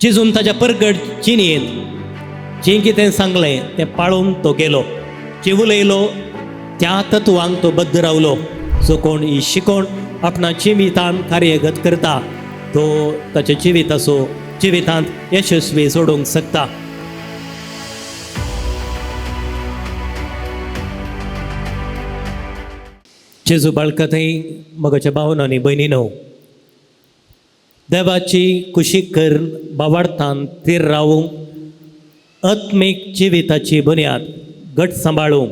चिजून ताच्या परगट चिनयेत जे कितें सांगलें तें पाळून तो गेलो. जे उलयलो त्या तत्वांक तो बद्द रावलो. जो कोण ही शिकोण आपणा जिवितांत कार्यगत करता तो ताच्या जिवितांत यशस्वी सोडूंक शकता. जेजू बाळकथाय मगाच्या भावन आनी भयणीनो, देवाची कुशीक कर बावार्थान तीर रावूंक आत्मीक जिविताची बुन्याद घट सांबाळूंक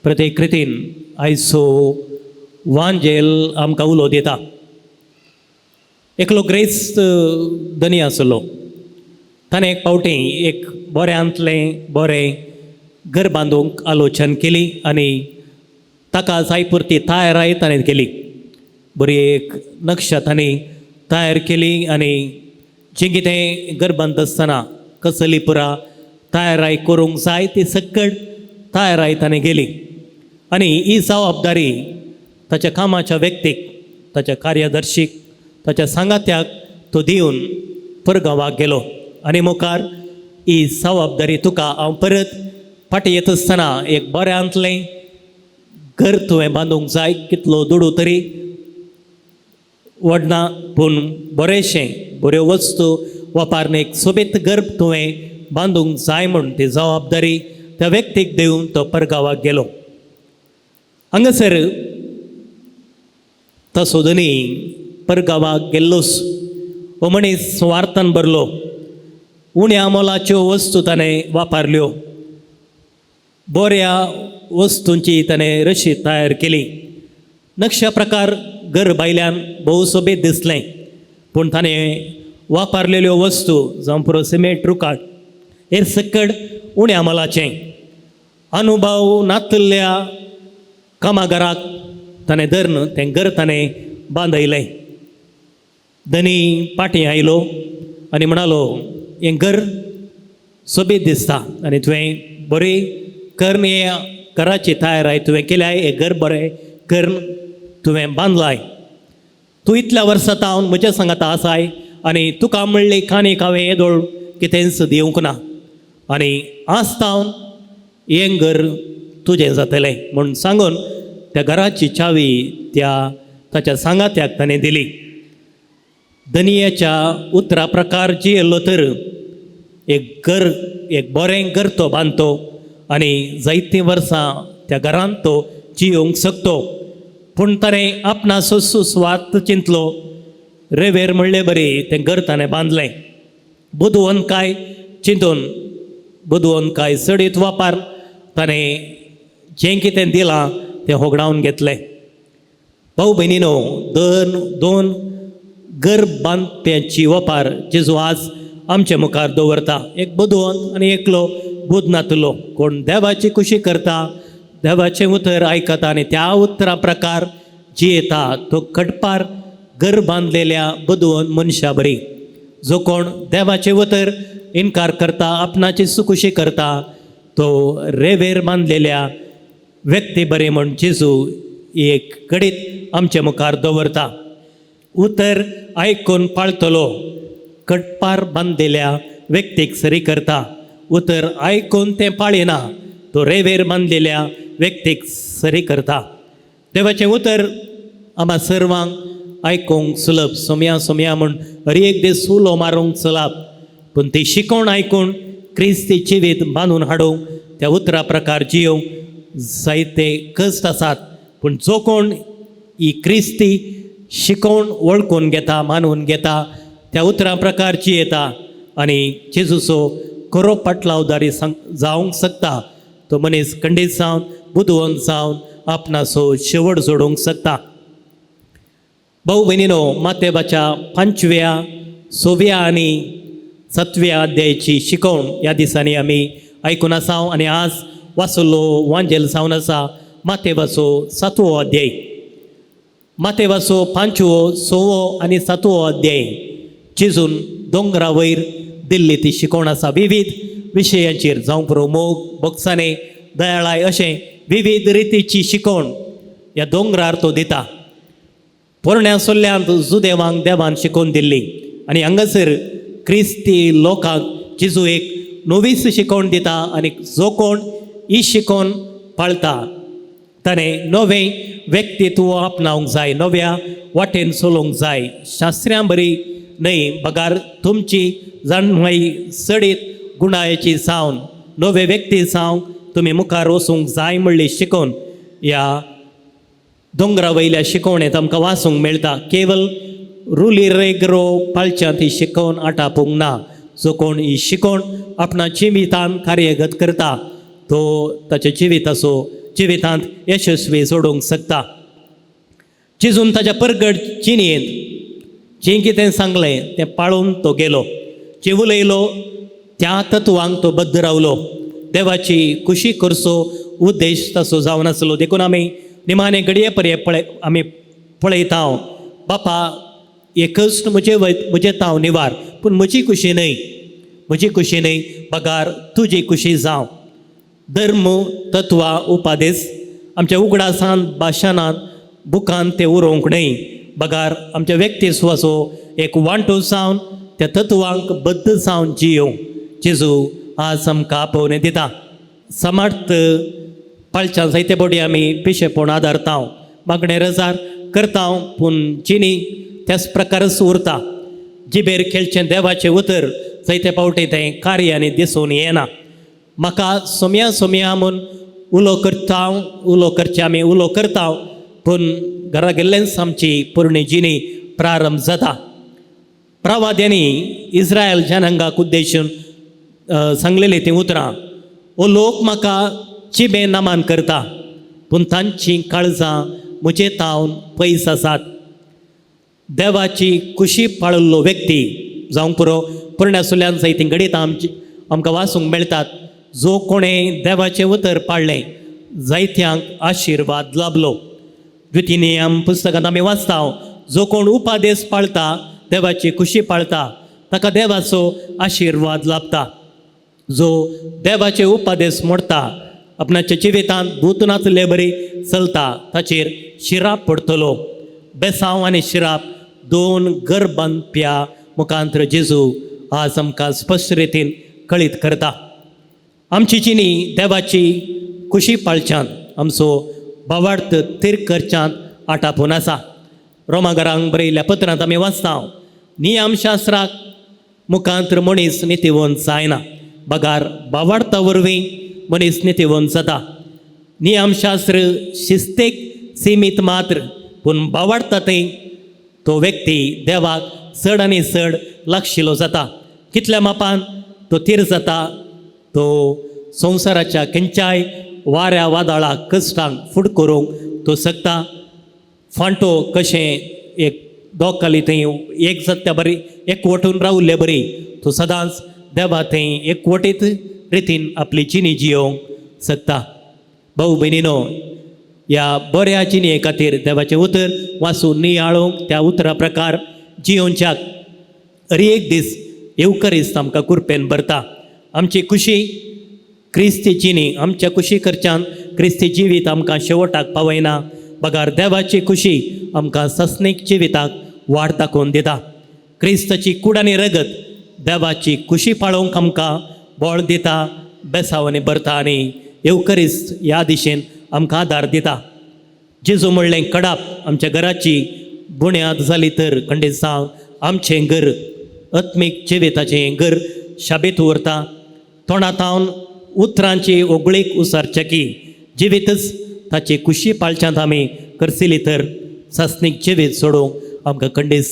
प्रत्येक रितीन आयचो वांजेल आमकां उलो दिता. एकलो ग्रेस्त धनी आसलो. ताणें एक फावटी एक बऱ्यांतलें बरें घर बांदूंक आलोचन केली आनी ताका जाय पुरती तयाराय ताणें केली. बरी एक नक्षा ताणें तयार केली आनी जें कितें घर बांदतना कसली पुरा तयाराय करूंक जाय ती सकट तयाराय ताणें केली. आनी ही जबाबदारी ताच्या कामाच्या व्यक्तीक, ताच्या कार्यदर्शीक, ताच्या सांगात्याक तो दिवन परगांवाक गेलो. आनी मुखार ही जबाबदारी तुका हांव परत फाटीं येता आसतना एक बऱ्यांतलें घर तुवें बांदूंक जाय. कितलो दुडू तरी व्हडना पूण बरेंशें बऱ्यो वस्तू वापरून एक सोबीत घर तुवें बांदूंक जाय म्हूण ती जबाबदारी त्या व्यक्तीक दिवन तो परगांवाक गेलो. हांगासर तो सोदनी परगांवाक गेल्लोच हो मनीस सुवार्थान भरलो. उण्या मोलाच्यो वस्तू ताणें वापरल्यो. बऱ्या वस्तूंची ताणें रशी तयार केली. नक्षा प्रकार घर भायल्यान भोव सोबीत दिसलें पूण ताणें वापरलेल्यो वस्तू जावं पुरो सिमेंट रुकाट हेर सकट उण्या मोलाचें. अनुभव नातल्या कामागाराक ताणें धरून तें घर ताणें बांदयलें. धनी पाटी आयलो आनी म्हणालो, हें घर सोबीत दिसता आनी तुवें बरी करून हे घराची तयाराय तुवें केल्याय. हें घर बरें करून तुवें बांदलाय. तूं इतल्या वर्सां हांव म्हज्या सांगाता आसाय आनी तुका म्हणली कानीक हांवें येदोळ कितेंच दिवंक ना आनी आस्तावन हें घर तुजें जातलें म्हूण सांगून त्या घराची चावी ताच्या सांगात्याक ताणें दिली. धनियाच्या उतरा प्रकार जियेल्लो तर एक बरें घर तो बांदतो आनी जायतीं वर्सां त्या घरांत तो जियोंक शकतो. पूण ताणें आपणाचो सुस्वार्थ चिंतलो. रेवेर म्हणलें बरी तें घर ताणें बांदलें. बुदवंत काय चिंतून बुदवंत काय सडीत वापर ताणें जें कितें दिलां तें होगडावन घेतलें. भाऊ भयणीनो, दोन घर बांदप्याची वापर जेजू आज आमच्या मुखार दवरता. एक बुदवंत आनी एकलो बुदनातलो. कोण देवाची खुशी करता, देवाचें उतर आयकता आनी त्या उतरा प्रकार जियेता तो खटपार घर बांदलेल्या बुदवंत मनशा बरी. जो कोण देवाचें उतर इन्कार करता, आपणाची सुखुशी करता तो रेवेर बांदलेल्या व्यक्ती बरे म्हूण जेजू एक घडीत आमच्या मुखार दवरता. उतर आयकून पाळतलो कटपार बांदलेल्या व्यक्तीक सरी करता. उतर आयकून तें पाळिना तो रेवेर बांदलेल्या व्यक्तीक सरी करता. देवाचें उतर आम्हा सर्वांक आयकूंक सुलभ. सोम्या म्हूण हर एक दीस उलो मारूंक सुलभ पूण ती शिकोवण आयकून क्रिस्ती जिवीत बांदून हाडूंक त्या उतरा प्रकार जियोवंक जायते कश्ट आसात. पूण जो कोण ही क्रिस्ती शिकोवण वळखून घेता, मानून घेता, त्या उतरा प्रकार जियेता आनी जेजूचो खरो पाटलावदारी जावंक शकता तो मनीस खंडीत जावन बुदवंत जावन आपणाचो शेवट जोडूंक शकता. भाऊ भयणीनो, मातेवाच्या 5व्या 6व्या आनी 7व्या अध्यायाची शिकोवण ह्या दिसांनी आमी आयकून आसा आनी आज वाचलो वांजेल जावन आसा मातेवाचो 7वो अध्याय. मातेवाचो 5वो 6वो आनी 7वो अध्याय जेजून दोंगरा वयर दिल्ली ती शिकोवण आसा. विविध विशयांचेर जावं पुरो मोग, बोगसाणे, दयाळाय अशें विविध रितीची शिकोवण ह्या दोंगरार तो दिता. पोरण्या सोल्ल्यांत जुदेवांक देवान शिकोवन दिल्ली आनी हांगासर क्रिस्ती लोकांक जेजू एक नवीच शिकवण दिता आनी जो कोण ही शिकवण पाळता ताणें नवें व्यक्तित्व आपणावंक जाय, नव्या वाटेन चलोवंक जाय. शास्त्र्यां बरी न्हय बगार तुमची जाणवाई सडीत गुणायेची जावन नवे व्यक्ती जावंक तुमी मुखार वचूंक जाय म्हणली शिकवण ह्या दोंगरा वयल्या शिकवणेंत आमकां वाचूंक मेळटा. केवल रुली रेगरो पाळच्यांत ही शिकवण आटापूंक ना. जो कोण ही शिकवण आपणा जिवितांत कार्यगत करता तो ताच्या जिवितांत यशस्वी जोडूंक शकता. जेजून ताच्या परगट जिणेंत जें कितें सांगलें तें पाळून तो गेलो. जे उलयलो त्या तत्वांक तो बद्द रावलो. देवाची खुशी करचो उद्देश ताचो जावन आसलो. देखून आमी निमाणे घडये पर्यंत आमी पळयता बापा एकच म्हजे तांव निवार पूण म्हजी खुशी न्हय बगार तुजी खुशी जावं. धर्म तत्वां उपादेश आमच्या उगडासांत भाशणांत बुकांत ते उरोवंक न्हय बगार आमच्या व्यक्तित्वाचो एक वांटो जावन त्या तत्वांक बद्द जावन जियोवंक जेजू आज आमकां आपोवणें दिता. समार्थ पाळच्या जायते बडी आमी पिशेपण आदारता मागणे रजार करता पूण जिणी त्याच प्रकारच उरता. जिबेर खेळचें देवाचें उतर जायते पावटी तें कार्यानी दिसून येना. म्हाका सोम्या म्हूण उलो करचे आमी उलो करता पूण घरा गेल्लेंच आमची पुर्णी जिणी प्रारंभ जाता. प्रवाद्यांनी इस्रायल जनांगाक उद्देशून सांगलेली तीं उतरां ओ लोक म्हाका चिबे नमान करता पूण तांची काळजां म्हजे तावन पयस आसात. देवाची खुशी पाळिल्लो व्यक्ती जावंक पुरो पुर्ण्यासुल्यान जायतीं घडयता आमकां वाचूंक मेळटात. जो कोणें देवाचें उतर पाळ्ळें जायत्यांक आशिर्वाद लाभलो. द्वितीनियम पुस्तकांत आमी वाचता जो कोण उपादेश पाळटा देवाची खुशी पाळटा ताका देवाचो आशिर्वाद लाभता. जो देवाचे उपादेश मोडटा आपणाच्या जिवितांत भूतनाचले बरी चलता ताचेर शिराप पडटलो. बेसांव आनी शिराप दोन गर्भांप्या मुखांत्र जेजू आज आमकां स्पश्ट रितीन कळीत करता. आमची जिणी देवाची खुशी पाळच्यांत आमचो भावार्थ तीर करच्यांत आटापून आसा. रोमाघरांक बरयल्ल्या पत्रांत आमी वाचता नियमशास्त्राक मुखांत्र मनीस नितिवंत जायना बगार भावार्था वरवीं मनीस नितिवंत जाता. नियमशास्त्र शिस्तेक सीमीत मात्र पूण भावार्थांतय तो व्यक्ती देवाक चड आनी चड लागशिल्लो जाता. कितल्या मापान तो तीर जाता तो संवसाराच्या खंयच्याय वाऱ्या वादळाक कश्टांक फूट करूंक तो शकता. फांटो कशें एक दोगाली थंय एक जाता बरी एकवटून रावल्ले बरी तो सदांच देवा थंय एकवटीत रितीन आपली जिणी जियोवंक शकता. भाऊ भयणीनो ह्या बऱ्या जिणे खातीर देवाचें उतर वाचून नियाळोवंक त्या उतरा प्रकार जियोवच्याक हर एक दीस येवकरीस्त आमकां कुरपेन भरता. आमची खुशी क्रिस्ती जिणी आमच्या खुशी करच्यान क्रिस्ती जिवीत आमकां शेवटाक पावयना बगार देवाची खुशी आमकां सस्नीक जिविताक वाट दाखोवन दिता. क्रिस्ताची कूड आनी रगत देवाची खुशी पाळोवंक आमकां बळ दिता, बेसावनी भरता आनी येवकरीस्त ह्या दिशेन आमकां आदार दिता. जेजू म्हणलें कडाप आमच्या घराची बुन्याद जाली तर खंडीत जावन आमचें घर आत्मीक जिविताचें घर शाबीत उरता. तोंडांतावन उतरांची ओगळीक उसारचेकी जिवीतच ताची खुशी पाळच्यांत आमी करसिली तर सस्नीक जिवीत सोडूंक आमकां खंडीत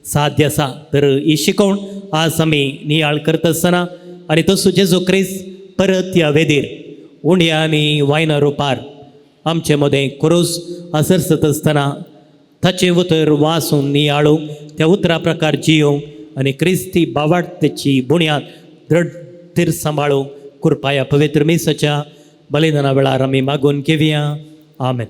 साध्य आसा. तर ही शिकवण आज आमी नियाळ करता आसतना आनी तसो जेजू क्रिस्त परत ह्या वेदीर उंड्या आनी वायना रुपार आमचे मदें खुरूस आसरसत आसतना ताचें उतर वाचून नियाळूंक त्या उतरा प्रकार जियोवंक आनी क्रिस्ती भावार्थाची बुन्याद दृढ सांबाळूंक कृपाया पवित्र मिसाच्या बलिदाना वेळार आमी मागून घेवया. आमेन.